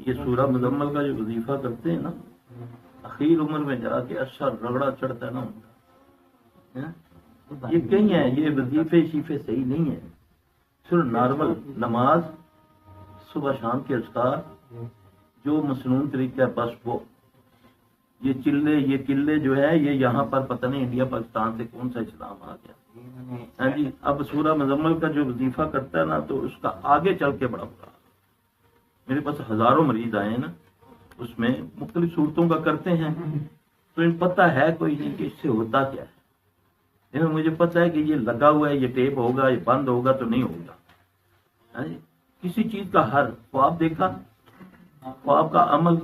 یہ سورہ مزمل کا جو وظیفہ کرتے ہیں نا، اخیر عمر میں جا کے اچھا رگڑا چڑھتا ہے نا ان کا، یہ کہیں ہے یہ وظیفے شیفے صحیح نہیں ہے، صرف نارمل نماز صبح شام کے اذکار جو مسنون طریقہ ہے بس وہ، یہ قلے جو ہے یہ یہاں پر پتہ نہیں انڈیا پاکستان سے کون سا اسلام آ گیا۔ ہاں جی، اب سورہ مزمل کا جو وظیفہ کرتا ہے نا تو اس کا آگے چل کے بڑا برا، میرے پاس ہزاروں مریض آئے ہیں نا، اس میں مختلف صورتوں کا کرتے ہیں تو ان پتہ ہے کوئی نہیں کہ اس سے ہوتا کیا ہے، مجھے پتہ ہے کہ یہ لگا ہوا ہے، یہ ٹیپ ہوگا، یہ بند ہوگا تو نہیں ہوگا۔ کسی چیز کا ہر خواب دیکھا، خواب کا عمل،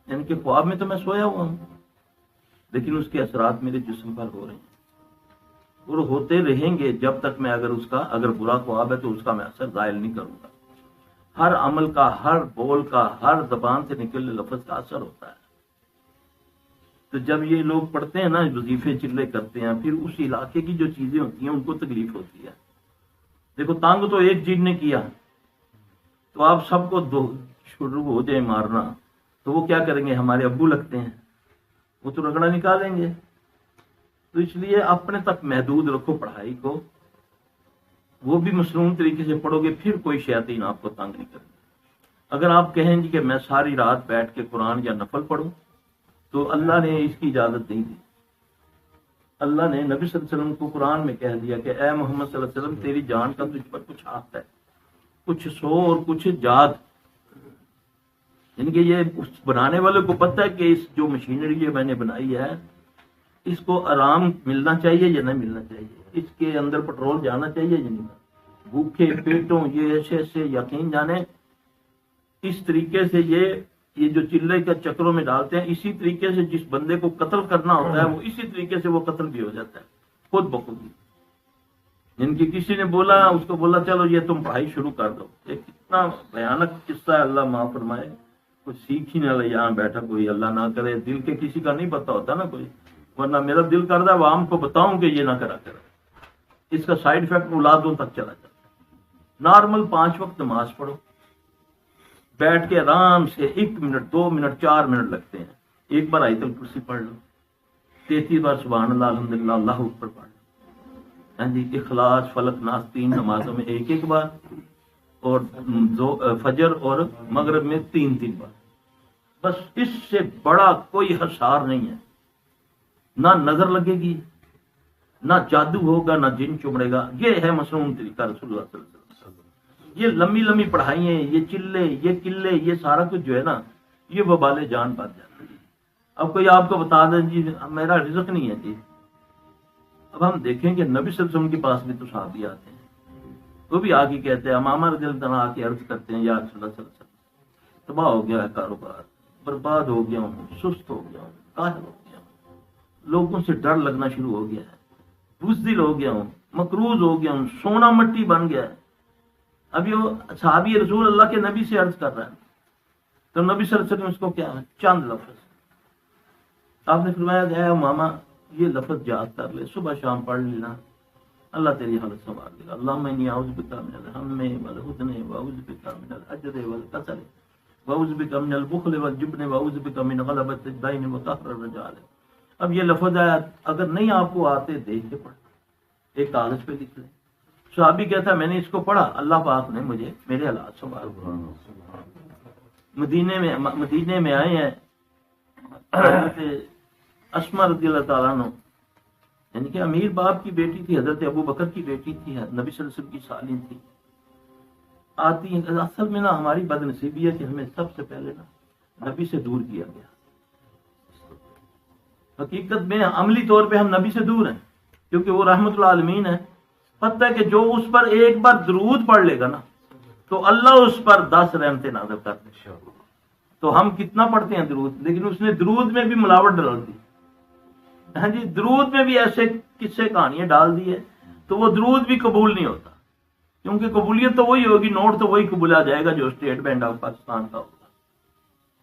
یعنی کہ خواب میں تو میں سویا ہوا ہوں لیکن اس کے اثرات میرے جسم پر ہو رہے ہیں اور ہوتے رہیں گے جب تک میں اگر برا خواب ہے تو اس کا میں اثر ظاہر نہیں کروں گا۔ ہر عمل کا، ہر بول کا، ہر زبان سے نکلنے لفظ کا اثر ہوتا ہے۔ تو جب یہ لوگ پڑھتے ہیں نا، وظیفے چلے کرتے ہیں، پھر اس علاقے کی جو چیزیں ہوتی ہیں ان کو تکلیف ہوتی ہے۔ دیکھو تانگ تو ایک چیز نے کیا تو آپ سب کو دو شروع ہو جائے مارنا تو وہ کیا کریں گے؟ ہمارے ابو لگتے ہیں، وہ تو رگڑا نکالیں گے۔ تو اس لیے اپنے تک محدود رکھو پڑھائی کو، وہ بھی مسنون طریقے سے پڑھو گے، پھر کوئی شیاطین آپ کو تنگ نہیں کرے گا۔ اگر آپ کہیں گے کہ میں ساری رات بیٹھ کے قرآن یا نفل پڑھوں تو اللہ نے اس کی اجازت نہیں دی۔ اللہ نے نبی صلی اللہ علیہ وسلم کو قرآن میں کہہ دیا کہ اے محمد صلی اللہ علیہ وسلم تیری جان کا تجھ پر کچھ حق ہے، کچھ سو اور کچھ جاد، یعنی کہ یہ اس بنانے والے کو پتہ ہے کہ اس جو مشینری میں نے بنائی ہے اس کو آرام ملنا چاہیے یا نہیں ملنا چاہیے، اس کے اندر پٹرول جانا چاہیے یا نہیں، بھوکے پیٹوں یہ ایسے یقین جانے اس طریقے سے یہ جو چلے کا چکروں میں ڈالتے ہیں، اسی طریقے سے جس بندے کو قتل کرنا ہوتا ہے وہ اسی طریقے سے وہ قتل بھی ہو جاتا ہے خود بخود ہی۔ جن کی کسی نے بولا اس کو بولا چلو یہ تم پڑھائی شروع کر دو، ایک کتنا بھیانک قصہ ہے، اللہ معاف فرمائے، کچھ سیکھ ہی نہ لے یہاں بیٹھا کوئی، اللہ نہ کرے، دل کے کسی کا نہیں پتا ہوتا نا کوئی، ورنہ میرا دل کرتا ہے عوام کو بتاؤں کہ یہ نہ کرا کرے، اس کا سائیڈ افیکٹ اولادوں تک چلا جاتا ہے۔ نارمل 5 وقت نماز پڑھو، بیٹھ کے آرام سے 1 منٹ 2 منٹ 4 منٹ لگتے ہیں، ایک بار آیت الکرسی پڑھ لو، 33 بار سبحان اللہ الحمدللہ اللہ اکبر پڑھ لو، ہاں جی، اخلاص فلق ناس 3 نمازوں میں 1 بار، اور فجر اور مغرب میں 3 بار، بس اس سے بڑا کوئی حصار نہیں ہے، نہ نظر لگے گی، نہ جادو ہوگا، نہ جن چمڑے گا۔ یہ ہے مسنون طریقہ رسول اللہ صلی اللہ علیہ وسلم۔ یہ لمبی لمبی پڑھائیاں، یہ چلے، یہ قلے، یہ سارا کچھ جو ہے نا یہ وبال جان بن جاتا ہے۔ اب کوئی آپ کو بتا دیں جی میرا رزق نہیں ہے جی، اب ہم دیکھیں کہ نبی صلی اللہ علیہ وسلم کے پاس بھی تو صحابی آتے ہیں، وہ بھی آگے کہتے ہیں، امامہ رضی اللہ عنہ آ کے عرض کرتے ہیں یا رسول اللہ صلی اللہ علیہ وسلم تباہ ہو گیا ہے کاروبار، برباد ہو گیا ہوں، سست ہو گیا ہوں، کاہل ہو گیا ہوں، لوگوں سے ڈر لگنا شروع ہو گیا ہے، بزدل ہو گیا ہوں، مقروض ہو گیا ہوں، سونا مٹی بن گیا ہے۔ اب یہ صحابی رسول اللہ کے نبی سے عرض کر رہا ہے تو نبی صلی اللہ علیہ وسلم اس کو کیا ہے چند لفظ آپ نے فرمایا اے امامہ یہ لفظ یاد کر لے، صبح شام پڑھ لینا، اللہ تیری حالت سنوار دے گا۔ اللہم انی اعوذ بک من الہم والحزن واعوذ بک من العجز والکسل واعوذ بک من البخل والجبن واعوذ بک من غلبۃ الدین وقہر الرجال۔ اب یہ لفظ ہے، اگر نہیں آپ کو آتے دیکھ کے پڑھ، ایک کاغذ پہ لکھ لیں۔ صحابی کہتا ہے میں نے اس کو پڑھا، اللہ پاک نے مجھے میرے حالات سنوار دیا۔ مدینے میں آئے ہیں حضرت اسما رضی اللہ تعالیٰ عنہ، یعنی کہ امیر باپ کی بیٹی تھی، حضرت ابو بکر کی بیٹی تھی، نبی صلی اللہ علیہ وسلم کی سالن تھی، آتی ہیں۔ اصل میں نا ہماری بد نصیبی ہے کہ ہمیں سب سے پہلے نا نبی سے دور کیا گیا۔ حقیقت میں عملی طور پہ ہم نبی سے دور ہیں کیونکہ وہ رحمت العالمین ہے۔ پتہ ہے کہ جو اس پر ایک بار درود پڑھ لے گا نا تو اللہ اس پر 10 رحمتیں نازل کر دے۔ تو ہم کتنا پڑھتے ہیں درود، لیکن اس نے درود میں بھی ملاوٹ ڈال دی، ہاں جی، درود میں بھی ایسے قصے کہانیاں ڈال دی ہے تو وہ درود بھی قبول نہیں ہوتا، کیونکہ قبولیت تو وہی ہوگی، نوٹ تو وہی قبولا جائے گا جو اسٹیٹ بینک آف پاکستان کا ہوگا،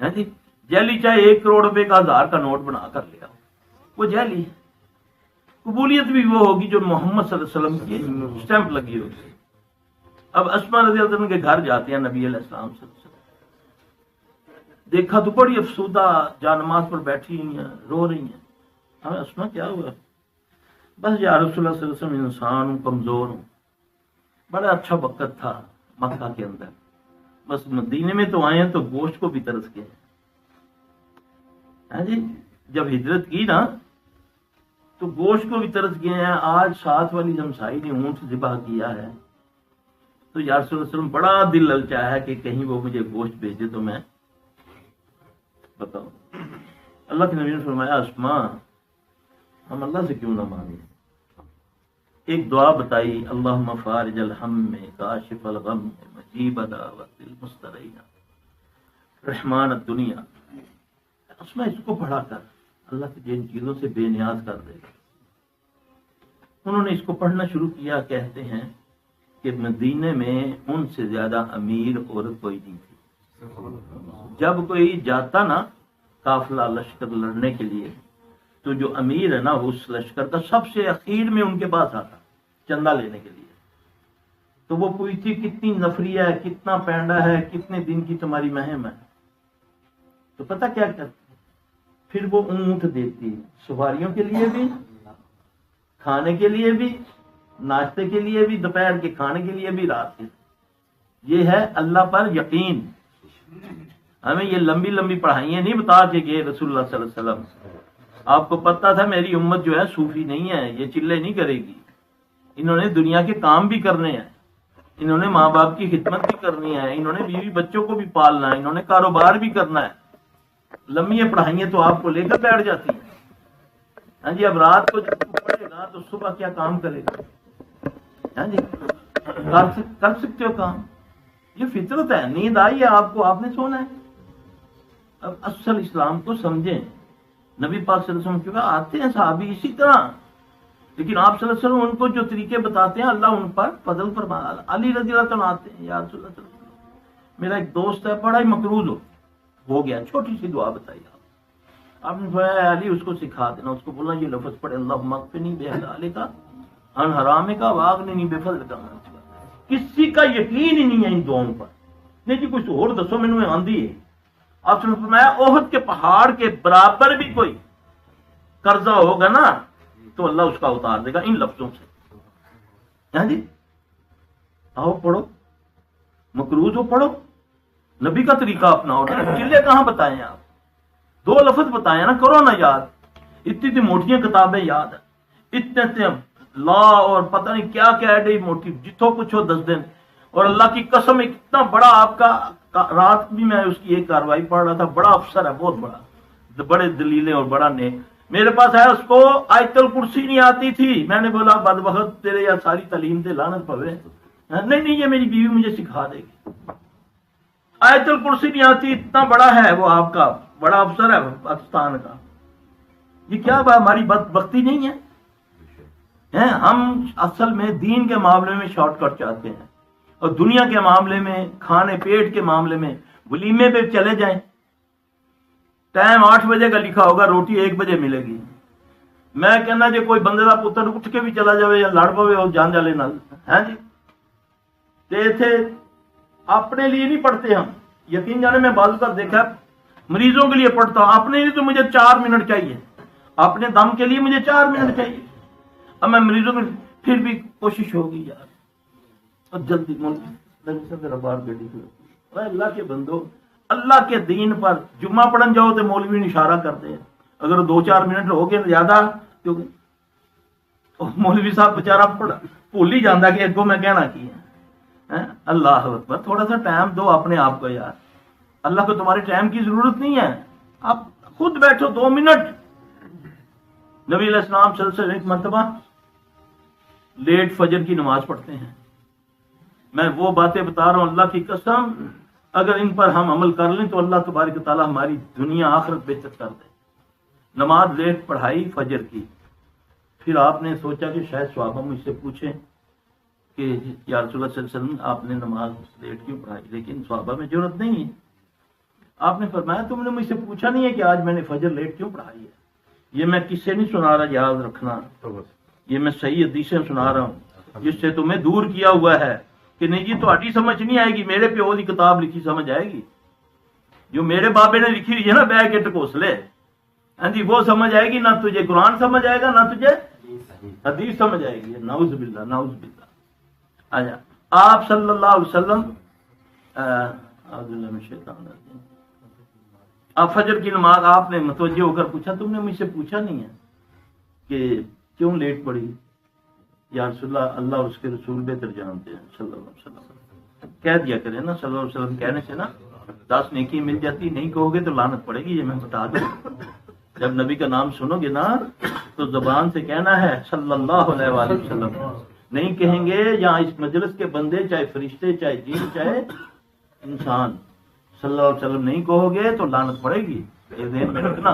ہاں جی، جیلی چاہے 1 کروڑ روپے کا 1000 کا نوٹ بنا کر لیا وہ جیلی ہے۔ قبولیت بھی وہ ہوگی جو محمد صلی اللہ علیہ وسلم کی اسٹیمپ لگی ہوگی۔ اب اسما رضی اللہ عنہ کے گھر جاتے ہیں نبی علیہ السلام صلی اللہ علیہ وسلم، دیکھا تو بڑی افسردہ جانماز پر بیٹھی ہوئی ہیں، رو رہی ہیں. ہمیں اسما کیا ہوا؟ بس یا رسول اللہ صلی اللہ علیہ وسلم انسان ہوں، کمزور ہوں، بڑا اچھا وقت تھا مکہ کے اندر، بس مدینے میں تو آئے ہیں تو گوشت کو بھی ترس گئے. ہاں جی، جب ہجرت کی نا تو گوشت کو بھی ترس گئے ہیں. آج ساتھ والی ہمسائی نے اونٹ ذبح کیا ہے تو یا رسول اللہ صلی اللہ علیہ وسلم بڑا دل للچایا ہے کہ کہیں وہ مجھے گوشت بھیجے تو میں بتاؤ. اللہ کے نبی نے فرمایا اسما ہم اللہ سے کیوں نہ مانگیں. ایک دعا بتائی، اللہم فارج الہم کاشف الغم مجیب دعوت المسترین رحمان الدنیا. اسما اس کو پڑھا کر اللہ سے جن چیزوں سے بے نیاز کر دے گا. انہوں نے اس کو پڑھنا شروع کیا. کہتے ہیں کہ مدینے میں ان سے زیادہ امیر عورت کوئی نہیں تھی. جب کوئی جاتا نا قافلہ لشکر لڑنے کے لیے تو جو امیر ہے نا اس لشکر کا سب سے اخیر میں ان کے پاس آتا چندہ لینے کے لیے. تو وہ پوچھتی کتنی نفری ہے، کتنا پینڈا ہے، کتنے دن کی تمہاری مہم ہے. تو پتہ کیا کرتی، پھر وہ اونٹ دیتی سواریوں کے لیے بھی، کھانے کے لیے بھی، ناشتے کے لیے بھی، دوپہر کے کھانے کے لیے بھی، رات کے. یہ ہے اللہ پر یقین. ہمیں یہ لمبی لمبی پڑھائیاں نہیں بتا کے گئے رسول اللہ صلی اللہ علیہ وسلم. آپ کو پتا تھا میری امت جو ہے صوفی نہیں ہے، یہ چلے نہیں کرے گی. انہوں نے دنیا کے کام بھی کرنے ہیں، انہوں نے ماں باپ کی خدمت بھی کرنی ہے، انہوں نے بیوی بچوں کو بھی پالنا ہے، انہوں نے کاروبار بھی کرنا ہے. لمبی پڑھائیاں تو آپ کو لے کر بیٹھ جاتی ہیں. ہاں جی، اب رات کو جب پڑھے گا تو صبح کیا کام کرے گا؟ ہاں جی، کر سکتے ہو کام. یہ فطرت ہے. نیند آئی ہے آپ کو، آپ نے سونا ہے. اب اصل اسلام کو سمجھیں. نبی پاک صلی اللہ علیہ وسلم کیونکہ آتے ہیں صحابی اسی طرح، لیکن آپ صلی اللہ علیہ وسلم ان کو جو طریقے بتاتے ہیں اللہ ان پر فضل فرما. علی رضی اللہ عنہ آتے ہیں، یا رسول اللہ صلی اللہ علیہ وسلم میرا ایک دوست ہے بڑا ہی مقروض ہو گیا، چھوٹی سی دعا بتائی آپ نے فرمایا علی اس کو سکھا دینا، اس کو بولنا یہ لفظ پڑھے اللہم اکفنی بحلالک عن حرامک واغننی بفضلک عمن سواک. کسی کا یقین ہی نہیں ہے ان دعاؤں پر. نہیں جی کچھ اور دسو مینوں آندی ہے. آپ نے فرمایا احد کے پہاڑ کے برابر بھی کوئی قرضہ ہوگا نا تو اللہ اس کا اتار دے گا ان لفظوں سے. ہاں جی، آؤ پڑھو، مقروض ہو پڑھو، نبی کا طریقہ اپناؤ. چلے کہاں بتائیں آپ؟ 2 لفظ بتائیں نا، کرو نا یاد. اتنی موٹیاں کتابیں یاد ہیں، اتنے لا اور پتہ نہیں کیا کیا ایڈی موٹی، جتوں پوچھو 10 دن. اور اللہ کی قسم اتنا بڑا آپ کا، رات بھی میں اس کی ایک کاروائی پڑھ رہا تھا، بڑا افسر ہے بہت بڑا، بڑے دلیلیں اور بڑا نیک. میرے پاس ہے، اس کو آیت الکرسی نہیں آتی تھی. میں نے بولا بدبخت تیرے یا ساری تعلیم سے لعنت پوے. نہیں یہ میری بیوی مجھے سکھا دے گی. آیت الکرسی نہیں آتی، اتنا بڑا ہے وہ آپ کا بڑا افسر ہے پاکستان کا. یہ کیا بات ہماری بدبختی نہیں ہے؟ ہم اصل میں دین کے معاملے میں شارٹ کٹ چاہتے ہیں اور دنیا کے معاملے میں، کھانے پیٹ کے معاملے میں ولیمے پہ چلے جائیں. ٹائم 8 بجے کا لکھا ہوگا، روٹی 1 بجے ملے گی. میں کہنا جی کوئی بندے کا پتر اٹھ کے بھی چلا جائے یا لڑ پوے اور جان جالے نال. ہاں جی، تھے اپنے لیے نہیں پڑھتے ہم. یقین جانے میں بعض کا دیکھا مریضوں کے لیے پڑھتا ہوں، اپنے لیے تو مجھے 4 منٹ چاہیے، اپنے دم کے لیے مجھے 4 منٹ چاہیے. اب میں مریضوں میں پھر بھی کوشش ہوگی یار اور جلدی میرا بار گڈی کو. اللہ کے بندو، اللہ کے دین پر جمعہ پڑھن جاؤ تو مولوی اشارہ کرتے ہیں. اگر 2-4 منٹ ہو گئے زیادہ کیونکہ مولوی صاحب بےچارا بھول ہی جانا کہ اگوں میں کہنا کی ہے. اللہ اکبر، تھوڑا سا ٹائم دو اپنے آپ کو یار. اللہ کو تمہارے ٹائم کی ضرورت نہیں ہے، آپ خود بیٹھو 2 منٹ. نبی علیہ السلام صلی اللہ علیہ وسلم ایک مرتبہ لیٹ فجر کی نماز پڑھتے ہیں. میں وہ باتیں بتا رہا ہوں اللہ کی قسم، اگر ان پر ہم عمل کر لیں تو اللہ تبارک و تعالیٰ ہماری دنیا آخرت بہتر کر دے. نماز لیٹ پڑھائی فجر کی. پھر آپ نے سوچا کہ شاید صحابہ مجھ سے پوچھیں کہ یا رسول اللہ صلی اللہ علیہ وسلم آپ نے نماز لیٹ کیوں پڑھائی، لیکن صحابہ میں ضرورت نہیں ہے. آپ نے فرمایا تم نے مجھ سے پوچھا نہیں ہے کہ آج میں نے فجر لیٹ کیوں پڑھائی ہے. یہ میں کس سے نہیں سنا رہا، یاد رکھنا، یہ میں صحیح حدیثیں سنا رہا ہوں جس سے تمہیں دور کیا ہوا ہے کہ نہیں جی تہاڈی سمجھ نہیں آئے گی، میرے پیو کی کتاب لکھی سمجھ آئے گی. جو میرے بابے نے لکھی ہوئی ہے نا بہ کے ٹکوسلے، ہاں جی، وہ سمجھ آئے گی، نہ تجھے قرآن سمجھ آئے گا، نہ تجھے حدیث سمجھ آئے گی. نعوذ باللہ نعوذ باللہ. آجا آپ صلی اللہ علیہ وسلم اعوذ باللہ من الشیطان الرجیم. اب فجر کی نماز آپ نے متوجہ ہو کر پوچھا، تم نے مجھ سے پوچھا نہیں ہے کہ کیوں لیٹ پڑی؟ یا رسول اللہ، اللہ اور اس کے رسول بہتر جانتے ہیں صلی اللہ علیہ وسلم. کہہ دیا کرے نا صلی اللہ علیہ وسلم، کہنے سے نا 10 نیکی مل جاتی، نہیں کہو گے تو لعنت پڑے گی، یہ میں بتا دوں. جب نبی کا نام سنو گے نا تو زبان سے کہنا ہے صلی اللہ علیہ وآلہ وسلم. نہیں کہیں گے یہاں اس مجلس کے بندے، چاہے فرشتے، چاہے جن، چاہے انسان، صلی اللہ علیہ وسلم نہیں کہو گے تو لعنت پڑے گی. یہ ذہن میں رکھنا.